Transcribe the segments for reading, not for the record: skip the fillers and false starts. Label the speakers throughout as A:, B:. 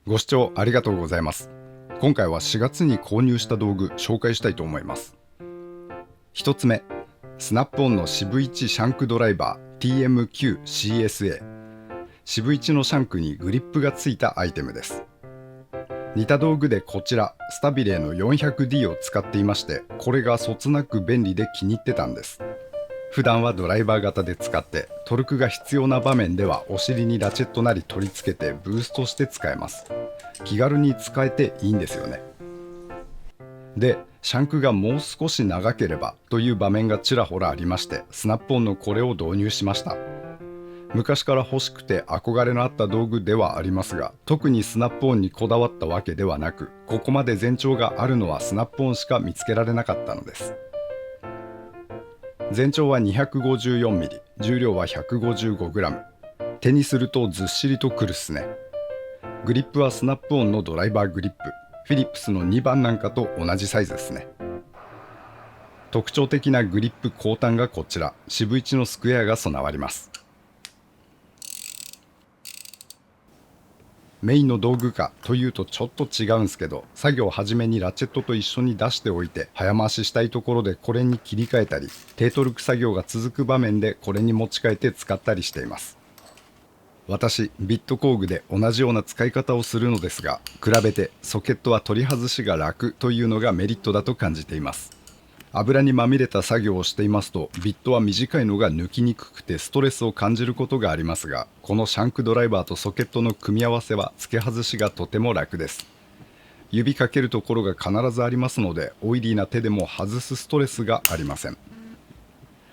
A: ご視聴ありがとうございます。今回は4月に購入した道具紹介したいと思います。1つ目、スナップオンのシブ1シャンクドライバー TM9CSA。 シブ1のシャンクにグリップがついたアイテムです。似た道具でこちらスタビレーの 400D を使っていまして、これがそつなく便利で気に入ってたんです。普段はドライバー型で使って、トルクが必要な場面ではお尻にラチェットなり取り付けてブーストして使えます。気軽に使えていいんですよね。で、シャンクがもう少し長ければという場面がちらほらありまして、スナップオンのこれを導入しました。昔から欲しくて憧れのあった道具ではありますが、特にスナップオンにこだわったわけではなく、ここまで全長があるのはスナップオンしか見つけられなかったのです。全長は 254mm、 重量は 155g。 手にするとずっしりとくるっすね。グリップはスナップオンのドライバーグリップ、フィリップスの2番なんかと同じサイズですね。特徴的なグリップ後端がこちら、シブ1のスクエアが備わります。メインの道具かというとちょっと違うんすけど、作業始めにラチェットと一緒に出しておいて、早回ししたいところでこれに切り替えたり、低トルク作業が続く場面でこれに持ち替えて使ったりしています。私、ビット工具で同じような使い方をするのですが、比べてソケットは取り外しが楽というのがメリットだと感じています。油にまみれた作業をしていますと、ビットは短いのが抜きにくくてストレスを感じることがありますが、このシャンクドライバーとソケットの組み合わせは付け外しがとても楽です。指かけるところが必ずありますので、オイリーな手でも外すストレスがありません。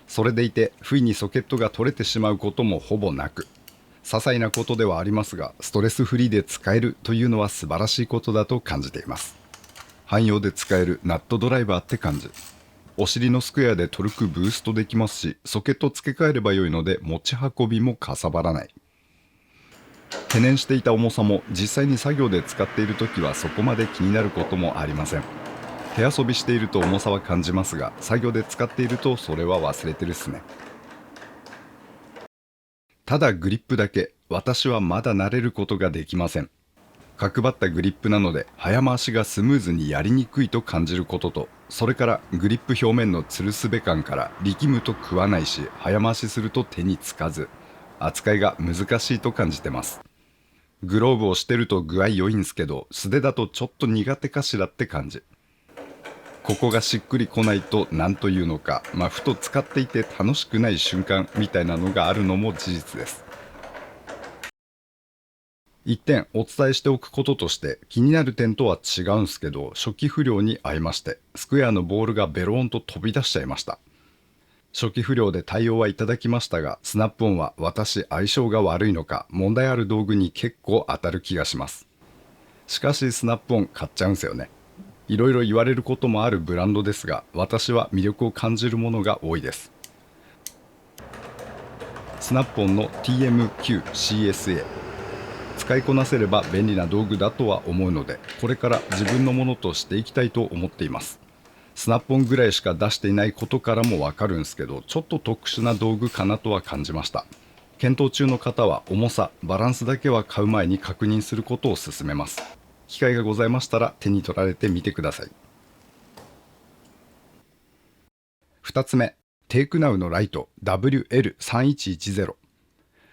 A: それでいて、不意にソケットが取れてしまうこともほぼなく、些細なことではありますが、ストレスフリーで使えるというのは素晴らしいことだと感じています。汎用で使えるナットドライバーって感じ。お尻のスクエアでトルクブーストできますし、ソケット付け替えれば良いので持ち運びもかさばらない。懸念していた重さも実際に作業で使っている時はそこまで気になることもありません。手遊びしていると重さは感じますが、作業で使っているとそれは忘れてるっすね。ただグリップだけ、私はまだ慣れることができません。角張ったグリップなので早回しがスムーズにやりにくいと感じることと、それからグリップ表面のつるすべ感から力むと食わないし、早回しすると手につかず、扱いが難しいと感じてます。グローブをしてると具合良いんすけど、素手だとちょっと苦手かしらって感じ。ここがしっくりこないと何というのか、ふと使っていて楽しくない瞬間みたいなのがあるのも事実です。一点お伝えしておくこととして、気になる点とは違うんすけど、初期不良に遭いまして、スクエアのボールがベローンと飛び出しちゃいました。初期不良で対応はいただきましたが、スナップオンは私相性が悪いのか、問題ある道具に結構当たる気がします。しかしスナップオン買っちゃうんすよね。いろいろ言われることもあるブランドですが、私は魅力を感じるものが多いです。スナップオンの TM9CSA、使いこなせれば便利な道具だとは思うので、これから自分のものとしていきたいと思っています。スナップオンぐらいしか出していないことからもわかるんですけど、ちょっと特殊な道具かなとは感じました。検討中の方は重さ、バランスだけは買う前に確認することを勧めます。機会がございましたら手に取られてみてください。2つ目、テイクナウのライト WL3110。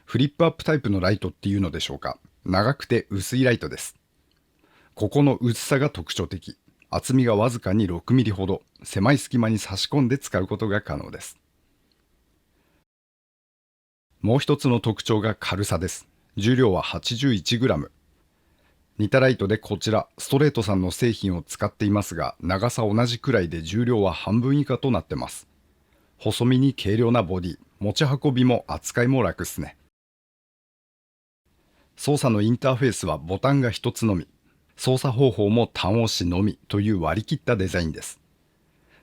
A: フリップアップタイプのライトっていうのでしょうか。長くて薄いライトです。ここの薄さが特徴的。厚みがわずかに 6mm ほど、狭い隙間に差し込んで使うことが可能です。もう一つの特徴が軽さです。重量は 81g。似たライトでこちらストレートさんの製品を使っていますが、長さ同じくらいで重量は半分以下となってます。細身に軽量なボディ、持ち運びも扱いも楽っすね。操作のインターフェースはボタンが一つのみ。操作方法も単押しのみという割り切ったデザインです。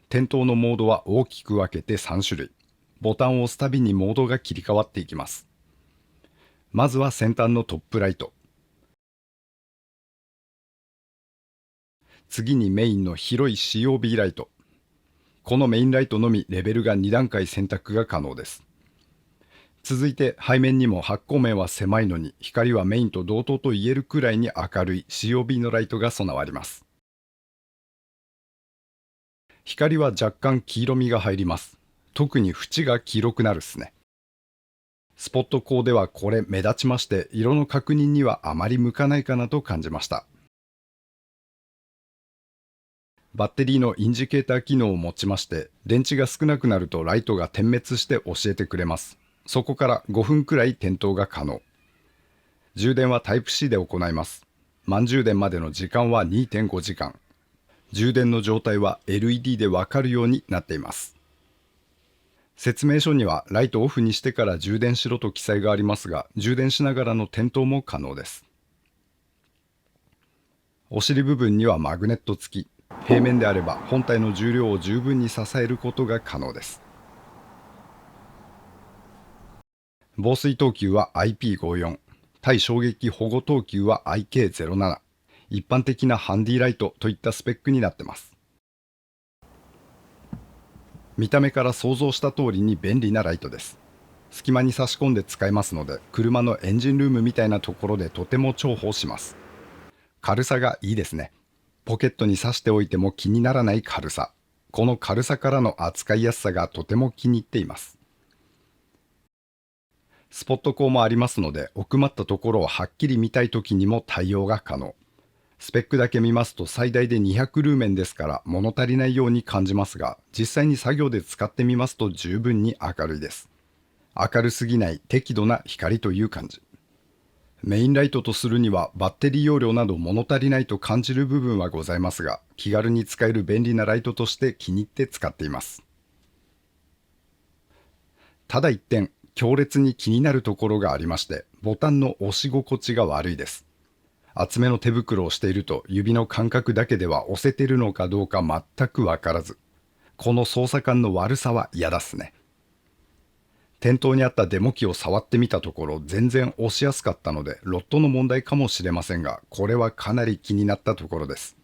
A: 点灯のモードは大きく分けて3種類。ボタンを押すたびにモードが切り替わっていきます。まずは先端のトップライト。次にメインの広い COB ライト。このメインライトのみレベルが2段階選択が可能です。続いて背面にも発光面は狭いのに光はメインと同等と言えるくらいに明るい COB のライトが備わります。光は若干黄色みが入ります。特に縁が黄色くなるっすね。スポット光ではこれ目立ちまして、色の確認にはあまり向かないかなと感じました。バッテリーのインジケーター機能を持ちまして、電池が少なくなるとライトが点滅して教えてくれます。そこから5分くらい点灯が可能。充電はタイプ C で行います。満充電までの時間は 2.5 時間。充電の状態は LED でわかるようになっています。説明書にはライトオフにしてから充電しろと記載がありますが、充電しながらの点灯も可能です。お尻部分にはマグネット付き。平面であれば本体の重量を十分に支えることが可能です。防水等級は IP54、対衝撃保護等級は IK07、一般的なハンディライトといったスペックになってます。見た目から想像した通りに便利なライトです。隙間に差し込んで使えますので、車のエンジンルームみたいなところでとても重宝します。軽さがいいですね。ポケットに挿しておいても気にならない軽さ。この軽さからの扱いやすさがとても気に入っています。スポット光もありますので、奥まったところをはっきり見たい時にも対応が可能。スペックだけ見ますと最大で200ルーメンですから物足りないように感じますが、実際に作業で使ってみますと十分に明るいです。明るすぎない適度な光という感じ。メインライトとするにはバッテリー容量など物足りないと感じる部分はございますが、気軽に使える便利なライトとして気に入って使っています。ただ一点、強烈に気になるところがありまして、ボタンの押し心地が悪いです。厚めの手袋をしていると指の感覚だけでは押せてるのかどうか全くわからず、この操作感の悪さは嫌だっすね。店頭にあったデモ機を触ってみたところ全然押しやすかったのでロットの問題かもしれませんが、これはかなり気になったところです。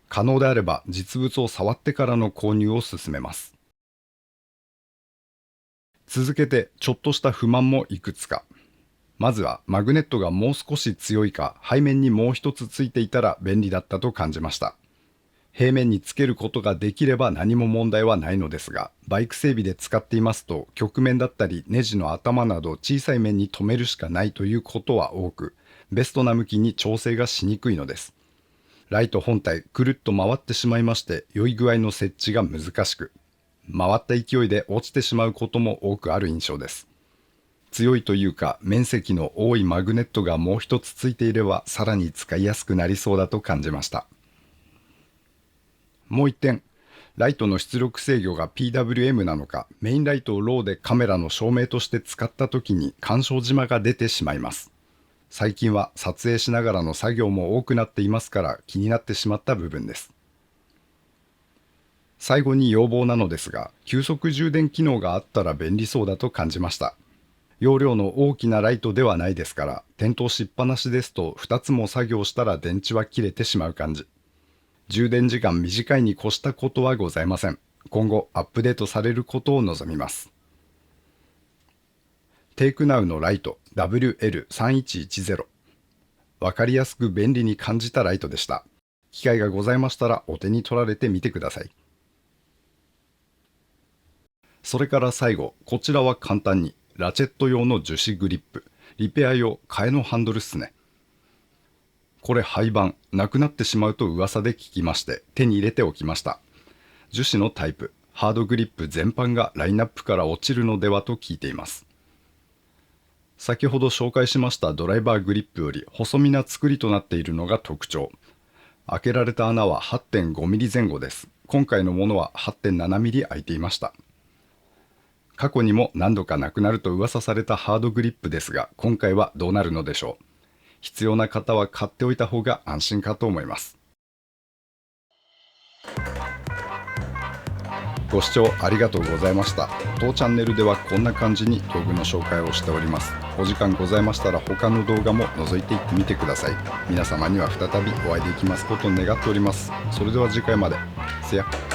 A: 可能であれば実物を触ってからの購入を勧めます。続けてちょっとした不満もいくつか。まずはマグネットがもう少し強いか背面にもう一つついていたら便利だったと感じました。平面につけることができれば何も問題はないのですが、バイク整備で使っていますと曲面だったりネジの頭など小さい面に留めるしかないということは多く、ベストな向きに調整がしにくいのです。ライト本体くるっと回ってしまいまして、良い具合の設置が難しく、回った勢いで落ちてしまうことも多くある印象です。強いというか面積の多いマグネットがもう一つついていればさらに使いやすくなりそうだと感じました。もう一点、ライトの出力制御が PWM なのか、メインライトをローでカメラの照明として使った時に干渉島が出てしまいます。最近は撮影しながらの作業も多くなっていますから気になってしまった部分です。最後に要望なのですが、急速充電機能があったら便利そうだと感じました。容量の大きなライトではないですから、点灯しっぱなしですと2つも作業したら電池は切れてしまう感じ。充電時間短いに越したことはございません。今後アップデートされることを望みます。テイクナウのライト WL3110。わかりやすく便利に感じたライトでした。機会がございましたらお手に取られてみてください。それから最後、こちらは簡単にラチェット用の樹脂グリップ、リペア用替えのハンドルっすね。これ廃盤、なくなってしまうと噂で聞きまして手に入れておきました。樹脂のタイプ、ハードグリップ全般がラインナップから落ちるのではと聞いています。先ほど紹介しましたドライバーグリップより細身な作りとなっているのが特徴。開けられた穴は 8.5 ミリ前後です。今回のものは 8.7 ミリ開いていました。過去にも何度かなくなると噂されたハードグリップですが、今回はどうなるのでしょう。必要な方は買っておいた方が安心かと思います。ご視聴ありがとうございました。当チャンネルではこんな感じに道具の紹介をしております。お時間ございましたら他の動画も覗いていってみてください。皆様には再びお会いできますことを願っております。それでは次回まで。せや。